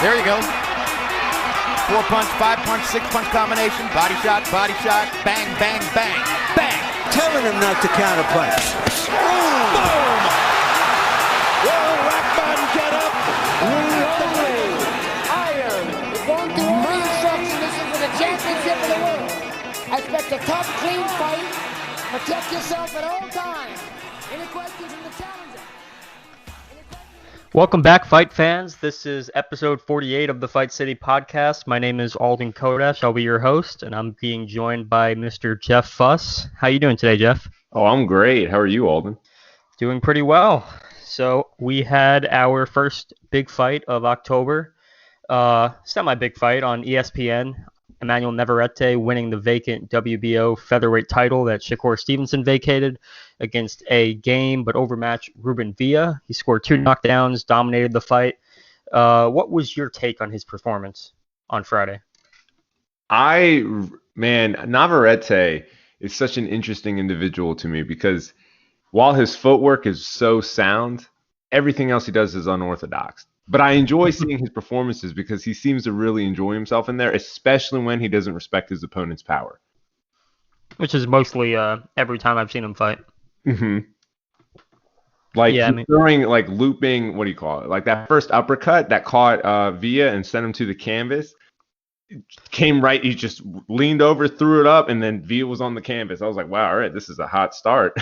There you go. 4-punch, 5-punch, 6-punch combination. Body shot, bang, bang, bang, bang. Telling him not to counterpunch. Boom! Will Rackman get up? Iron. You're going through all the instructions. This is for the championship of the world. I expect a tough, clean fight. Protect yourself at all times. Any questions from the challenger? Welcome back, fight fans. This is episode 48 of the Fight City podcast. My name is Alden Chodash. I'll be your host, and I'm being joined by Mr. Jeff Fuss. How you doing today, Jeff? Oh, I'm great. How are you, Alden? Doing pretty well. So we had our first big fight of October, semi-big fight on ESPN. Emmanuel Navarrete winning the vacant WBO featherweight title that Shakur Stevenson vacated against a game but overmatched Rebroadcast. He scored 2 knockdowns, dominated the fight. What was your take on his performance on Friday? Navarrete is such an interesting individual to me because while his footwork is so sound, everything else he does is unorthodox. But I enjoy seeing his performances because he seems to really enjoy himself in there, especially when he doesn't respect his opponent's power. Which is mostly every time I've seen him fight. Mm-hmm. Throwing, looping, what do you call it? Like that first uppercut that caught Villa and sent him to the canvas. Came right, he just leaned over, threw it up, and then Villa was on the canvas. I was like, wow, all right, this is a hot start.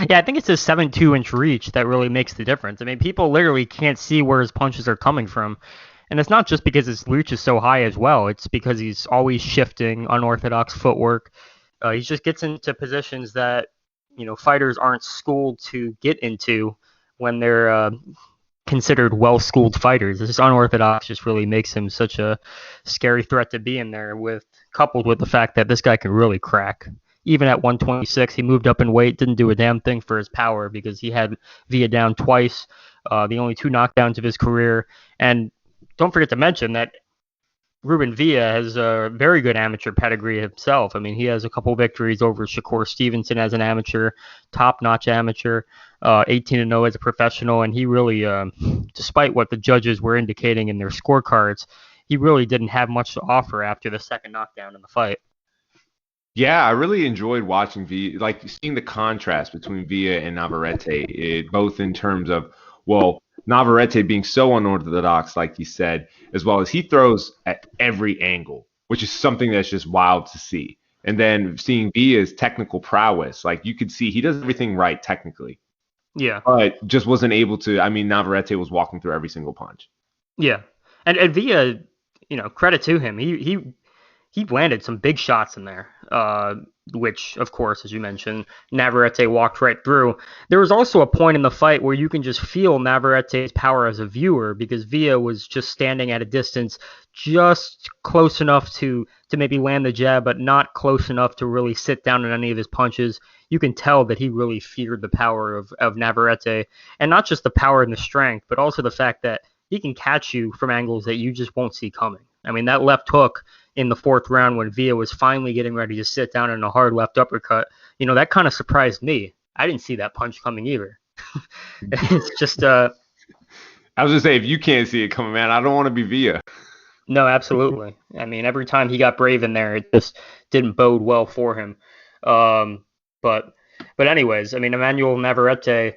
Yeah, I think it's his 7'2" reach that really makes the difference. I mean, people literally can't see where his punches are coming from. And it's not just because his reach is so high as well. It's because he's always shifting, unorthodox footwork. He just gets into positions that, fighters aren't schooled to get into when they're considered well-schooled fighters. This unorthodox just really makes him such a scary threat to be in there, coupled with the fact that this guy can really crack. Even at 126, he moved up in weight, didn't do a damn thing for his power because he had Villa down twice, the only 2 knockdowns of his career. And don't forget to mention that Ruben Villa has a very good amateur pedigree himself. I mean, he has a couple victories over Shakur Stevenson as an amateur, top-notch amateur, 18-0 as a professional. And he really, despite what the judges were indicating in their scorecards, he really didn't have much to offer after the second knockdown in the fight. Yeah, I really enjoyed watching Villa, seeing the contrast between Villa and Navarrete, both in terms of, Navarrete being so unorthodox, like you said, as well as he throws at every angle, which is something that's just wild to see. And then seeing Villa's technical prowess, you could see he does everything right technically. Yeah. But just wasn't able to. I mean, Navarrete was walking through every single punch. Yeah. And Villa, credit to him. He landed some big shots in there, which, of course, as you mentioned, Navarrete walked right through. There was also a point in the fight where you can just feel Navarrete's power as a viewer because Villa was just standing at a distance just close enough to maybe land the jab, but not close enough to really sit down in any of his punches. You can tell that he really feared the power of Navarrete, and not just the power and the strength, but also the fact that he can catch you from angles that you just won't see coming. I mean, that left hook in the 4th round when Villa was finally getting ready to sit down in a hard left uppercut, that kind of surprised me. I didn't see that punch coming either. It's just... I was going to say, if you can't see it coming, man, I don't want to be Villa. No, absolutely. I mean, every time he got brave in there, it just didn't bode well for him. But anyways, I mean, Emmanuel Navarrete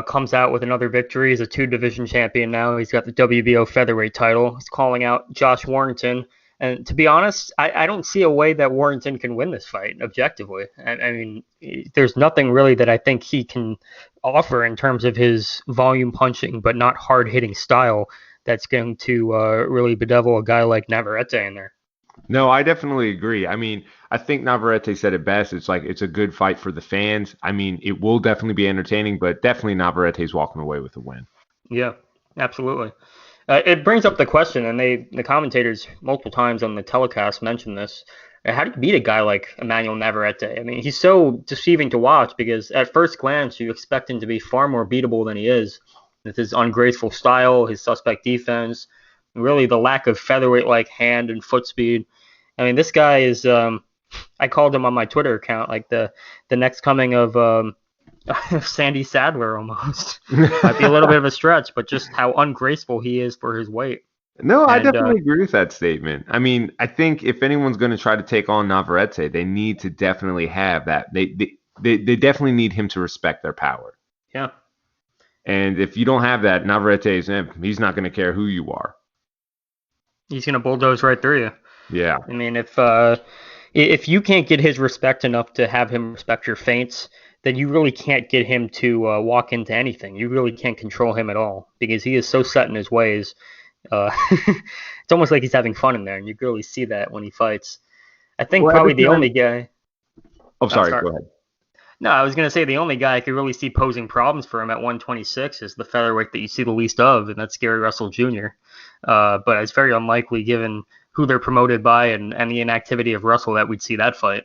comes out with another victory. He's a 2-division champion now. He's got the WBO featherweight title. He's calling out Josh Warrington. And to be honest, I don't see a way that Warrington can win this fight objectively. I mean, there's nothing really that I think he can offer in terms of his volume punching, but not hard-hitting style that's going to really bedevil a guy like Navarrete in there. No, I definitely agree. I mean, I think Navarrete said it best. It's it's a good fight for the fans. I mean, it will definitely be entertaining, but definitely Navarrete's walking away with a win. Yeah, absolutely. It brings up the question, and the commentators multiple times on the telecast mentioned this. How do you beat a guy like Emmanuel Navarrete? I mean, he's so deceiving to watch because at first glance, you expect him to be far more beatable than he is. With his ungraceful style, his suspect defense, really the lack of featherweight-like hand and foot speed. I mean, this guy is, I called him on my Twitter account, the next coming of Sandy Sadler almost. Might be a little bit of a stretch, but just how ungraceful he is for his weight. No, I And definitely agree with that statement. I mean, I think if anyone's going to try to take on Navarrete, they need to definitely have that. They definitely need him to respect their power. yeah, And if you don't have that, he's not going to care who you are. he's gonna bulldoze right through you. Yeah. I mean, if you can't get his respect enough to have him respect your feints, then you really can't get him to walk into anything. You really can't control him at all because he is so set in his ways. It's almost like he's having fun in there, and you really see that when he fights. I think probably the only guy. Oh, sorry. Go ahead. No, I was going to say the only guy I could really see posing problems for him at 126 is the featherweight that you see the least of, and that's Gary Russell Jr. But it's very unlikely, given who they're promoted by and the inactivity of Russell, that we'd see that fight.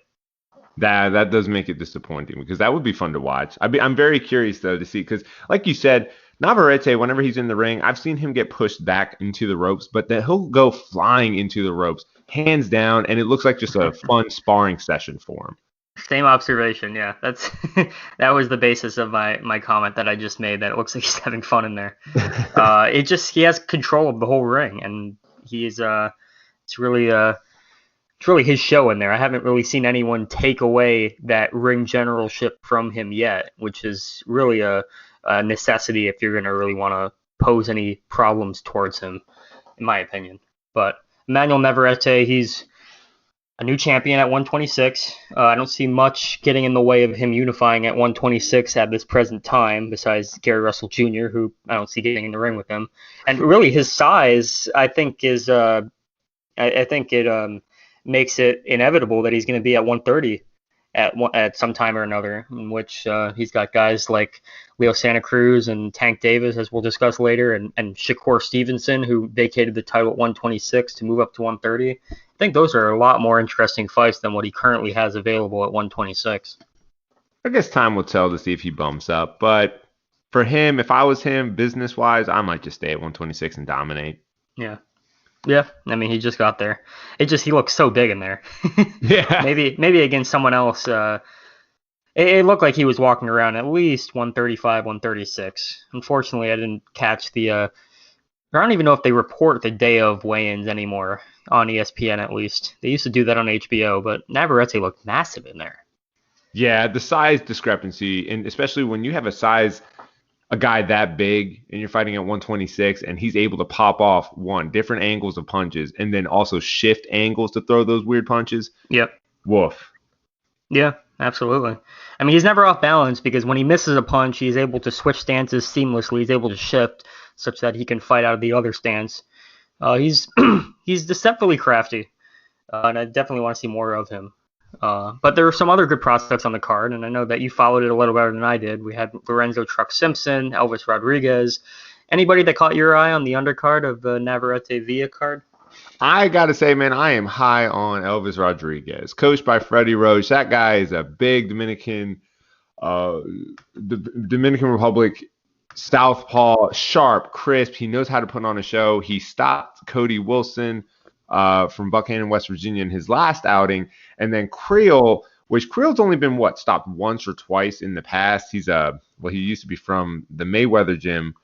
That does make it disappointing because that would be fun to watch. I'm very curious, though, to see because, like you said, Navarrete, whenever he's in the ring, I've seen him get pushed back into the ropes, but then he'll go flying into the ropes, hands down, and it looks like just a fun sparring session for him. Same observation, yeah. That was the basis of my comment that I just made, that it looks like he's having fun in there. He has control of the whole ring, and it's really his show in there. I haven't really seen anyone take away that ring generalship from him yet, which is really a necessity if you're going to really want to pose any problems towards him, in my opinion. But Emmanuel Navarrete, he's a new champion at 126. I don't see much getting in the way of him unifying at 126 at this present time, besides Gary Russell Jr., who I don't see getting in the ring with him. And really, his size, I think, is I think it makes it inevitable that he's going to be at 130 at some time or another, in which he's got guys like Leo Santa Cruz and Tank Davis, as we'll discuss later, and Shakur Stevenson, who vacated the title at 126 to move up to 130. I think those are a lot more interesting fights than what he currently has available at 126. I guess time will tell to see if he bumps up, but for him, if I was him, business-wise, I might just stay at 126 and dominate. Yeah. Yeah, I mean, he just got there. He looks so big in there. Yeah. Maybe against someone else, it looked like he was walking around at least 135, 136. Unfortunately, I didn't catch I don't even know if they report the day of weigh-ins anymore on ESPN, at least. They used to do that on HBO, but Navarrete looked massive in there. Yeah, the size discrepancy, and especially when you have a guy that big and you're fighting at 126 and he's able to pop off different angles of punches and then also shift angles to throw those weird punches. Yep. Woof. Yeah, absolutely. I mean, he's never off balance because when he misses a punch, he's able to switch stances seamlessly. He's able to shift such that he can fight out of the other stance. He's deceptively crafty, and I definitely want to see more of him. But there are some other good prospects on the card, and I know that you followed it a little better than I did. We had Lorenzo Truck Simpson, Elvis Rodriguez. Anybody that caught your eye on the undercard of the Navarrete-Villa card? I got to say, man, I am high on Elvis Rodriguez, coached by Freddie Roach. That guy is a big Dominican Republic southpaw, sharp, crisp. He knows how to put on a show. He stopped Cody Wilson from Buckhannon, West Virginia in his last outing. And then Creole, which Creole's only been, stopped once or twice in the past. He used to be from the Mayweather gym.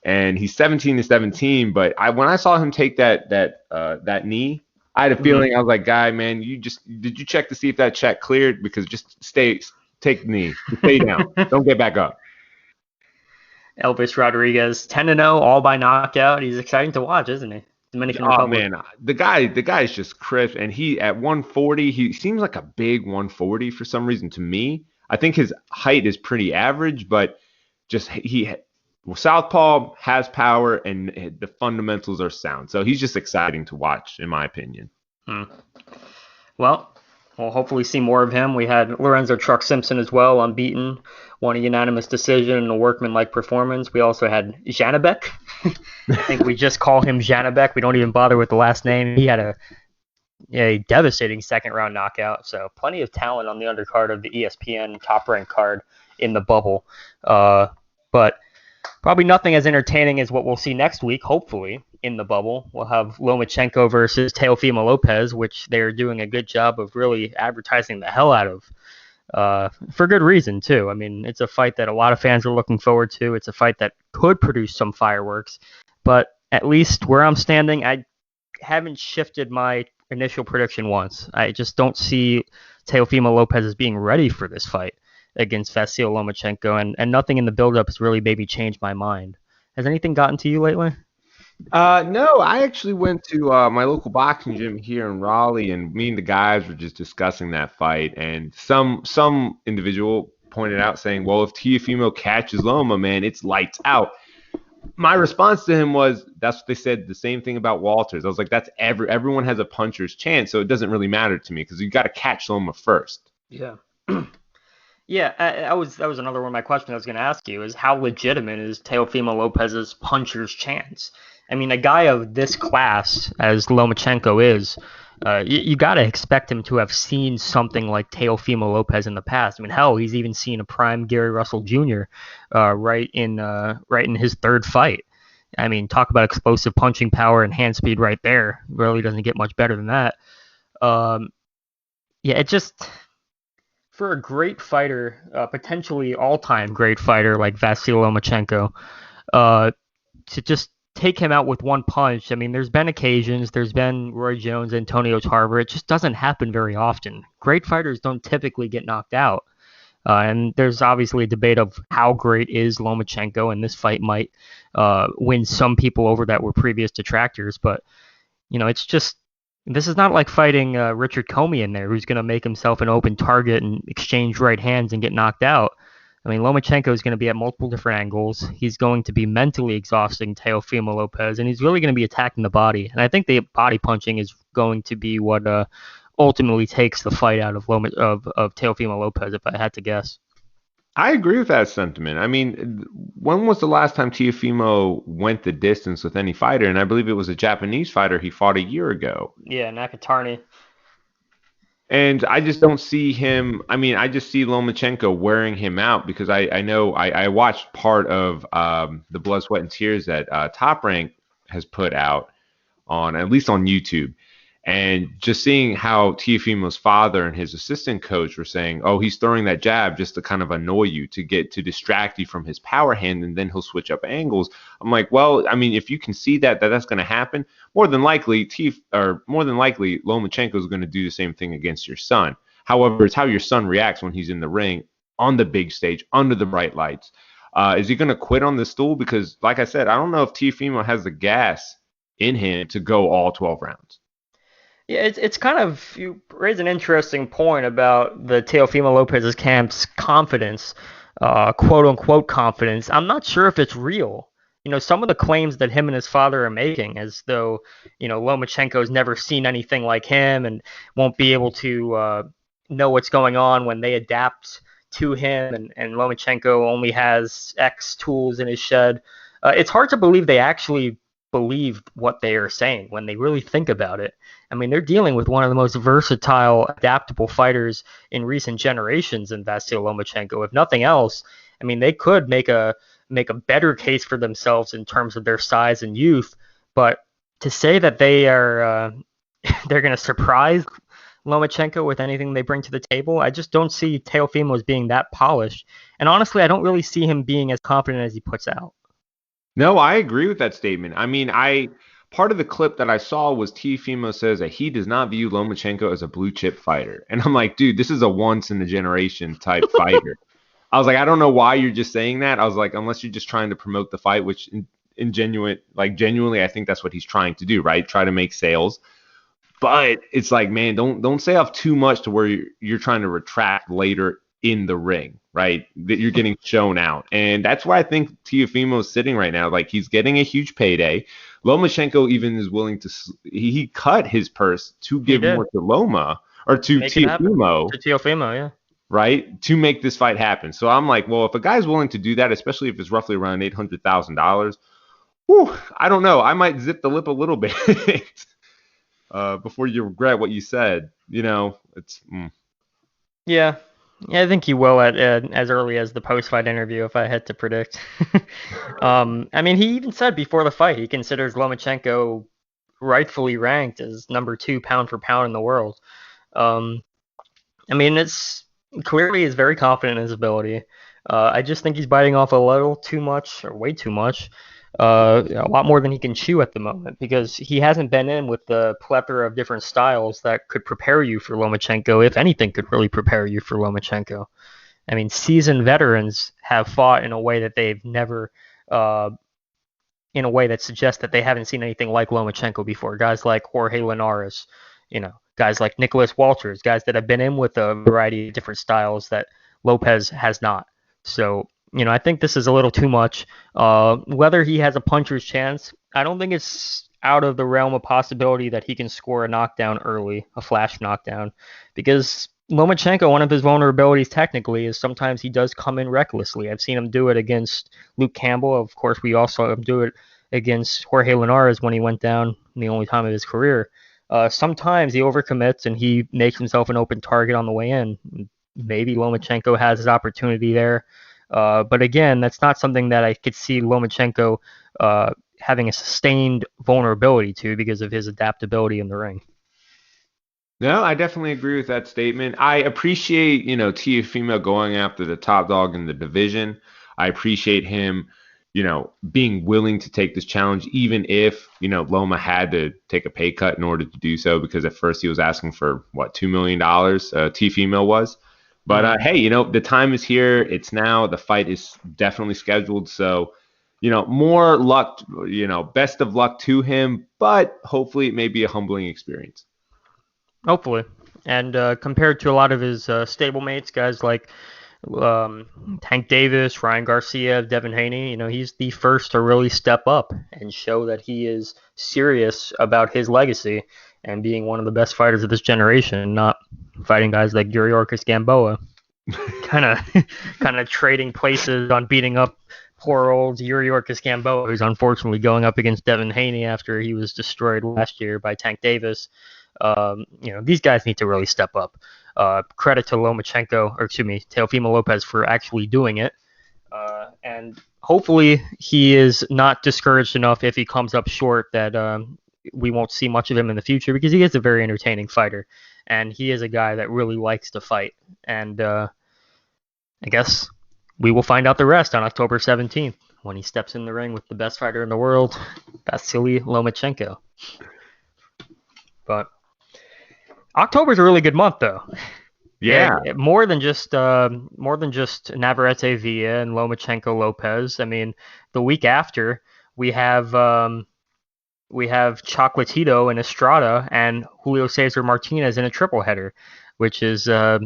And he's 17-17, but when I saw him take that knee, I had a feeling. I was like, guy, man, did you check to see if that check cleared? Because just take the knee, stay down, don't get back up. Elvis Rodriguez, 10-0, all by knockout. He's exciting to watch, isn't he? Dominican Republic. Man, the guy is just crisp, and he at 140, he seems like a big 140 for some reason to me. I think his height is pretty average, but just southpaw, has power, and the fundamentals are sound. So he's just exciting to watch, in my opinion. Well, we'll hopefully see more of him. We had Lorenzo Truck Simpson as well, unbeaten, won a unanimous decision in a workman-like performance. We also had Janabek. I think we just call him Janabek. We don't even bother with the last name. He had a devastating second-round knockout. So plenty of talent on the undercard of the ESPN top-ranked card in the bubble. But probably nothing as entertaining as what we'll see next week, hopefully, in the bubble. We'll have Lomachenko versus Teofimo Lopez, which they're doing a good job of really advertising the hell out of. for good reason, too. I mean, it's a fight that a lot of fans are looking forward to. It's a fight that could produce some fireworks. But at least where I'm standing, I haven't shifted my initial prediction once. I just don't see Teofimo Lopez as being ready for this fight against Vasyl Lomachenko, and nothing in the build-up has really maybe changed my mind. Has anything gotten to you lately? No, I actually went to my local boxing gym here in Raleigh, and me and the guys were just discussing that fight. And some individual pointed out saying, "Well, if Teofimo catches Loma, man, it's lights out." My response to him was, "That's what they said. The same thing about Walters." I was like, "That's everyone has a puncher's chance, so it doesn't really matter to me because you got to catch Loma first." Yeah. Yeah, that was another one of my questions I was going to ask you is how legitimate is Teofimo Lopez's puncher's chance? I mean, a guy of this class as Lomachenko is, you got to expect him to have seen something like Teofimo Lopez in the past. I mean, hell, he's even seen a prime Gary Russell Jr. Right in his third fight. I mean, talk about explosive punching power and hand speed right there. Really doesn't get much better than that. Yeah, it just for a great fighter, potentially all-time great fighter like Vasyl Lomachenko, to just take him out with one punch. I mean, there's been occasions, there's been Roy Jones, Antonio Tarver. It just doesn't happen very often. Great fighters don't typically get knocked out. And there's obviously a debate of how great is Lomachenko, and this fight might win some people over that were previous detractors. But, it's just, this is not like fighting Richard Comey in there, who's going to make himself an open target and exchange right hands and get knocked out. I mean, Lomachenko is going to be at multiple different angles. He's going to be mentally exhausting Teofimo Lopez, and he's really going to be attacking the body. And I think the body punching is going to be what ultimately takes the fight out of Teofimo Lopez, if I had to guess. I agree with that sentiment. I mean, when was the last time Teofimo went the distance with any fighter? And I believe it was a Japanese fighter he fought a year ago. Yeah, Nakatarny. And I just don't see him. I mean, I just see Lomachenko wearing him out because I know I watched part of the Blood, Sweat, and Tears that Top Rank has put out at least on YouTube. And just seeing how Teofimo's father and his assistant coach were saying, "Oh, he's throwing that jab just to kind of annoy you, to distract you from his power hand, and then he'll switch up angles." I'm like, well, I mean, if you can see that's going to happen, more than likely Lomachenko is going to do the same thing against your son. However, it's how your son reacts when he's in the ring, on the big stage, under the bright lights. Is he going to quit on the stool? Because, like I said, I don't know if Teofimo has the gas in him to go all 12 rounds. Yeah, it's kind of, you raise an interesting point about the Teofimo Lopez's camp's confidence, quote unquote confidence. I'm not sure if it's real. Some of the claims that him and his father are making, as though, Lomachenko's never seen anything like him and won't be able to know what's going on when they adapt to him, and Lomachenko only has X tools in his shed. It's hard to believe they actually believe what they are saying when they really think about it. I mean, they're dealing with one of the most versatile, adaptable fighters in recent generations in Vasyl Lomachenko. If nothing else, I mean, they could make a better case for themselves in terms of their size and youth. But to say that they are they're going to surprise Lomachenko with anything they bring to the table, I just don't see Teofimo as being that polished. And honestly, I don't really see him being as confident as he puts out. No, I agree with that statement. I mean, part of the clip that I saw was Teofimo says that he does not view Lomachenko as a blue chip fighter. And I'm like, dude, this is a once in a generation type fighter. I was like, I don't know why you're just saying that. I was like, unless you're just trying to promote the fight, which genuinely, I think that's what he's trying to do, right? Try to make sales. But it's like, man, don't say off too much to where you're trying to retract later in the ring, right? That you're getting shown out. And that's where I think Teofimo is sitting right now. Like, he's getting a huge payday. Lomachenko even is willing to, he cut his purse to give more to Loma, or to Teofimo. To Teofimo, yeah. Right? To make this fight happen. So I'm like, well, if a guy's willing to do that, especially if it's roughly around $800,000, I don't know. I might zip the lip a little bit before you regret what you said. It's... Yeah. Yeah, I think he will at as early as the post-fight interview, if I had to predict. I mean, he even said before the fight he considers Lomachenko rightfully ranked as number 2 pound for pound in the world. I mean, it's Clearly, he's very confident in his ability. I just think he's biting off a little too much, or way too much, a lot more than he can chew at the moment, because he hasn't been in with the plethora of different styles that could prepare you for Lomachenko, if anything could really prepare you for Lomachenko. I mean, seasoned veterans have fought in a way that they've never, uh, in a way that suggests that they haven't seen anything like Lomachenko before. Guys like Jorge Linares, guys like Nicholas Walters, guys that have been in with a variety of different styles that Lopez has not. So, I think this is a little too much. Whether he has a puncher's chance, I don't think it's out of the realm of possibility that he can score a knockdown early, a flash knockdown, because Lomachenko, one of his vulnerabilities technically is sometimes he does come in recklessly. I've seen him do it against Luke Campbell. Of course, we also saw him do it against Jorge Linares when he went down the only time of his career. Sometimes he overcommits and he makes himself an open target on the way in. Maybe Lomachenko has his opportunity there. But again, that's not something that I could see Lomachenko having a sustained vulnerability to because of his adaptability in the ring. No, I definitely agree with that statement. I appreciate, Teofimo going after the top dog in the division. I appreciate him, being willing to take this challenge, even if, Loma had to take a pay cut in order to do so, because at first he was asking for, $2 million, Teofimo was. But, hey, the time is here. It's now. The fight is definitely scheduled. So, more luck, best of luck to him. But hopefully it may be a humbling experience. Hopefully. And compared to a lot of his stablemates, guys like Tank Davis, Ryan Garcia, Devin Haney, he's the first to really step up and show that he is serious about his legacy and being one of the best fighters of this generation, not fighting guys like Yuriorkis Gamboa. kind of trading places on beating up poor old Yuriorkis Gamboa, who's unfortunately going up against Devin Haney after he was destroyed last year by Tank Davis. These guys need to really step up. Credit to Teofimo Lopez for actually doing it. And hopefully he is not discouraged enough if he comes up short that we won't see much of him in the future, because he is a very entertaining fighter. And he is a guy that really likes to fight. And I guess we will find out the rest on October 17th when he steps in the ring with the best fighter in the world, Vasily Lomachenko. But October's a really good month, though. Yeah, more than just Navarrete-Villa and Lomachenko Lopez. I mean, the week after we have Chocolatito and Estrada and Julio Cesar Martinez in a triple header, which is a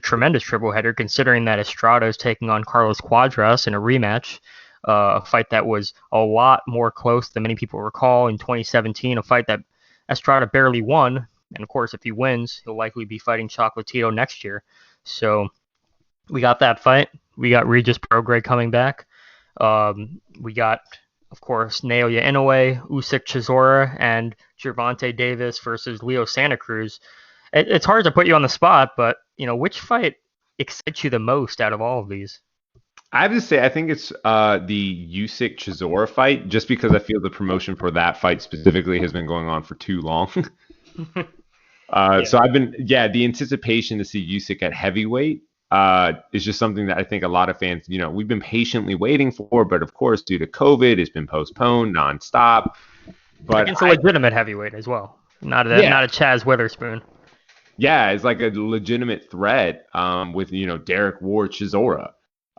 tremendous triple header considering that Estrada is taking on Carlos Cuadras in a rematch. A fight that was a lot more close than many people recall in 2017. A fight that Estrada barely won. And of course, if he wins, he'll likely be fighting Chocolatito next year. So we got that fight. We got Regis Prograis coming back. We got, of course, Naoya Inoue, Usyk Chisora, and Gervonta Davis versus Leo Santa Cruz. It's hard to put you on the spot, but which fight excites you the most out of all of these? I have to say, I think it's the Usyk Chisora fight, just because I feel the promotion for that fight specifically has been going on for too long. So the anticipation to see Usyk at heavyweight is just something that I think a lot of fans, we've been patiently waiting for, but of course, due to COVID, it's been postponed nonstop. But it's a legitimate heavyweight as well, not a Chaz Witherspoon. Yeah, it's like a legitimate threat with Derek Ward Chisora.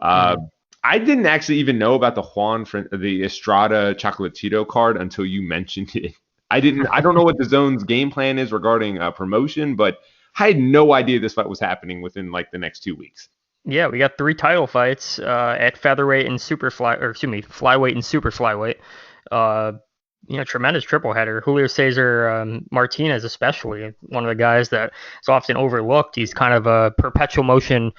I didn't actually even know about the Estrada Chocolatito card until you mentioned it. I don't know what the Zone's game plan is regarding promotion, but I had no idea this fight was happening within like the next 2 weeks. Yeah, we got 3 title fights at featherweight and flyweight and super flyweight. Tremendous triple header. Julio Cesar Martinez, especially one of the guys that is often overlooked. He's kind of a perpetual motion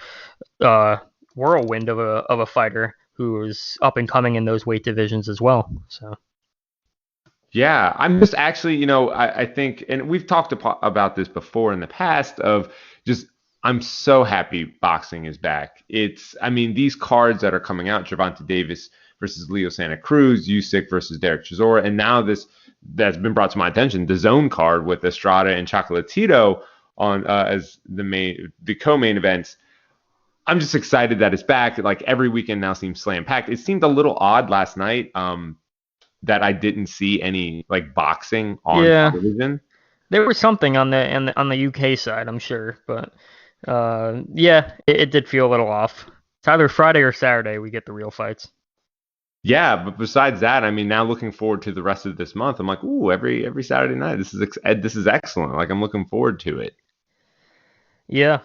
whirlwind of a fighter who is up and coming in those weight divisions as well. So. Yeah, I'm just actually, I think, and we've talked about this before in the past, of just, I'm so happy boxing is back. These cards that are coming out, Gervonta Davis versus Leo Santa Cruz, Usyk versus Derek Chisora, and now this that's been brought to my attention, the Zone card with Estrada and Chocolatito on as the co-main events. I'm just excited that it's back. Like every weekend now seems slam packed. It seemed a little odd last night that I didn't see any like boxing on television. There was something on the UK side, I'm sure, but it did feel a little off. It's either Friday or Saturday we get the real fights. Yeah, but besides that, I mean, now looking forward to the rest of this month. I'm like, ooh, every Saturday night, this is excellent. Like I'm looking forward to it. Yeah.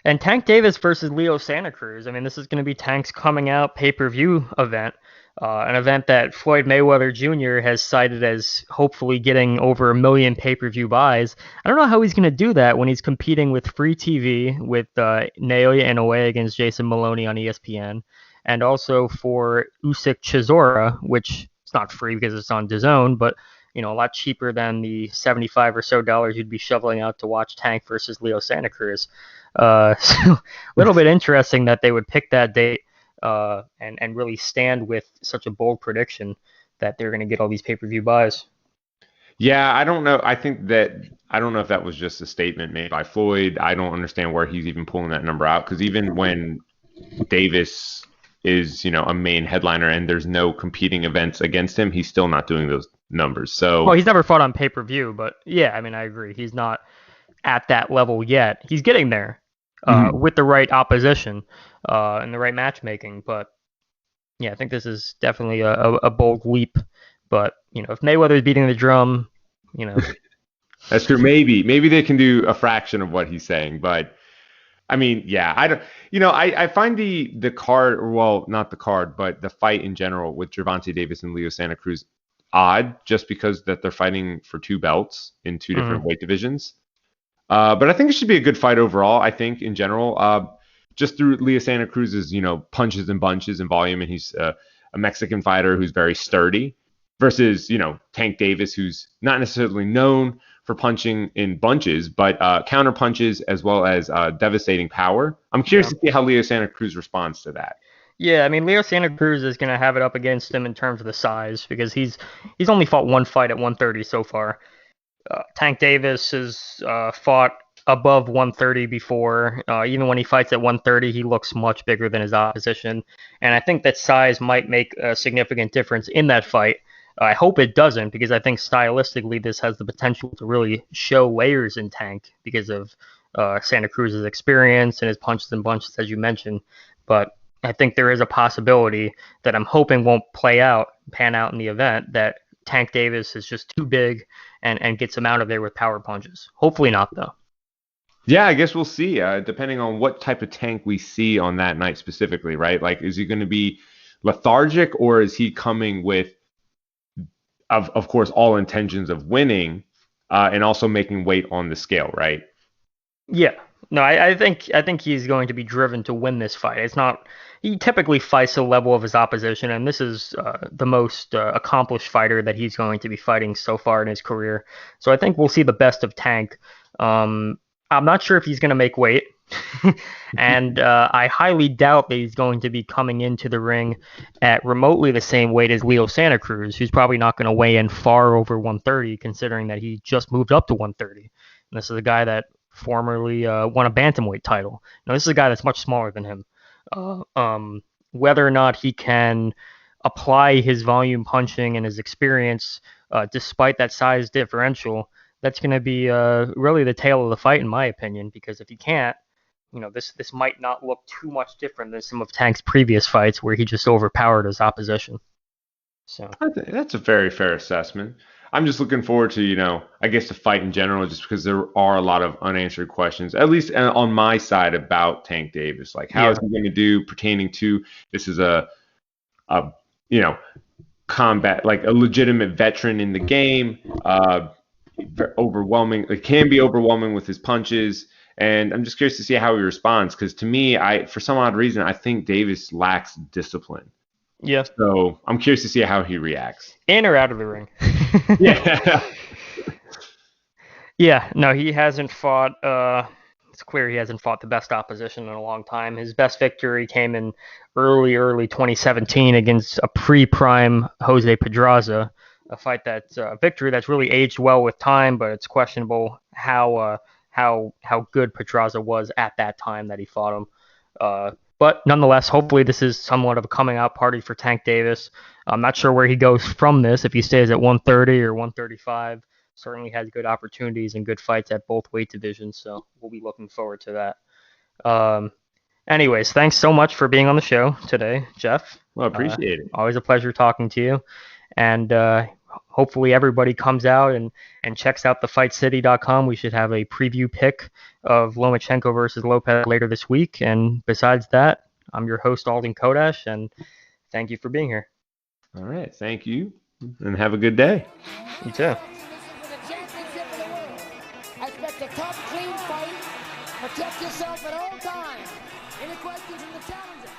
And Tank Davis versus Leo Santa Cruz. I mean, this is going to be Tank's coming out pay-per-view event, an event that Floyd Mayweather Jr. has cited as hopefully getting over 1 million pay-per-view buys. I don't know how he's going to do that when he's competing with free TV with Naoya Inoue against Jason Maloney on ESPN, and also for Usyk Chisora, which it's not free because it's on DAZN, but a lot cheaper than the $75 or so you'd be shoveling out to watch Tank versus Leo Santa Cruz. So a little bit interesting that they would pick that date and really stand with such a bold prediction that they're going to get all these pay-per-view buys. Yeah, I don't know. I don't know if that was just a statement made by Floyd. I don't understand where he's even pulling that number out, because even when Davis is, a main headliner and there's no competing events against him, he's still not doing those numbers. So, well, he's never fought on pay-per-view, but yeah, I mean, I agree. He's not at that level yet. He's getting there with the right opposition and the right matchmaking. But yeah, I think this is definitely a bold leap. But if Mayweather's beating the drum, that's true. Maybe they can do a fraction of what he's saying, but. I mean, yeah, I don't. I find the card, well, not the card, but the fight in general with Gervonta Davis and Leo Santa Cruz odd, just because that they're fighting for 2 belts in 2 different weight divisions. But I think it should be a good fight overall. I think in general, just through Leo Santa Cruz's punches and bunches and volume, and he's a Mexican fighter who's very sturdy, versus Tank Davis, who's not necessarily known for punching in bunches, but counter punches as well as devastating power. I'm curious to see how Leo Santa Cruz responds to that. Yeah, I mean, Leo Santa Cruz is going to have it up against him in terms of the size, because he's only fought one fight at 130 so far. Tank Davis has fought above 130 before. Even when he fights at 130, he looks much bigger than his opposition. And I think that size might make a significant difference in that fight. I hope it doesn't, because I think stylistically this has the potential to really show layers in Tank because of Santa Cruz's experience and his punches and bunches, as you mentioned. But I think there is a possibility that I'm hoping won't pan out in the event, that Tank Davis is just too big and gets him out of there with power punches. Hopefully not, though. Yeah, I guess we'll see, depending on what type of Tank we see on that night specifically, right? Like, is he going to be lethargic, or is he coming with of course, all intentions of winning, and also making weight on the scale, right? Yeah. No, I think he's going to be driven to win this fight. It's not. He typically fights the level of his opposition, and this is the most accomplished fighter that he's going to be fighting so far in his career. So I think we'll see the best of Tank. I'm not sure if he's going to make weight. And I highly doubt that he's going to be coming into the ring at remotely the same weight as Leo Santa Cruz, who's probably not going to weigh in far over 130, considering that he just moved up to 130. And this is a guy that formerly won a bantamweight title. Now, this is a guy that's much smaller than him. Whether or not he can apply his volume punching and his experience despite that size differential, that's going to be really the tail of the fight, in my opinion, because if he can't, this might not look too much different than some of Tank's previous fights where he just overpowered his opposition. So I think that's a very fair assessment. I'm just looking forward to, I guess the fight in general, just because there are a lot of unanswered questions, at least on my side, about Tank Davis. Like, how is he going to do pertaining to this is a combat, like a legitimate veteran in the game, overwhelming. It can be overwhelming with his punches. And I'm just curious to see how he responds, because to me, for some odd reason, I think Davis lacks discipline. Yeah. So I'm curious to see how he reacts. In or out of the ring. Yeah. Yeah. No, he hasn't fought. It's clear he hasn't fought the best opposition in a long time. His best victory came in early 2017 against a pre-prime Jose Pedraza, a fight that's a victory that's really aged well with time, but it's questionable how good Pedraza was at that time that he fought him. But nonetheless, hopefully this is somewhat of a coming out party for Tank Davis. I'm not sure where he goes from this, if he stays at 130 or 135. Certainly has good opportunities and good fights at both weight divisions, so we'll be looking forward to that. Anyways, thanks so much for being on the show today, Jeff. Well, appreciate it. Always a pleasure talking to you. And hopefully everybody comes out and checks out thefightcity.com. We should have a preview pick of Lomachenko versus Lopez later this week. And besides that, I'm your host, Alden Chodash, and thank you for being here. All right. Thank you, and have a good day. You too. I expect a tough, clean fight. Protect yourself at all times. Any questions from the challenger?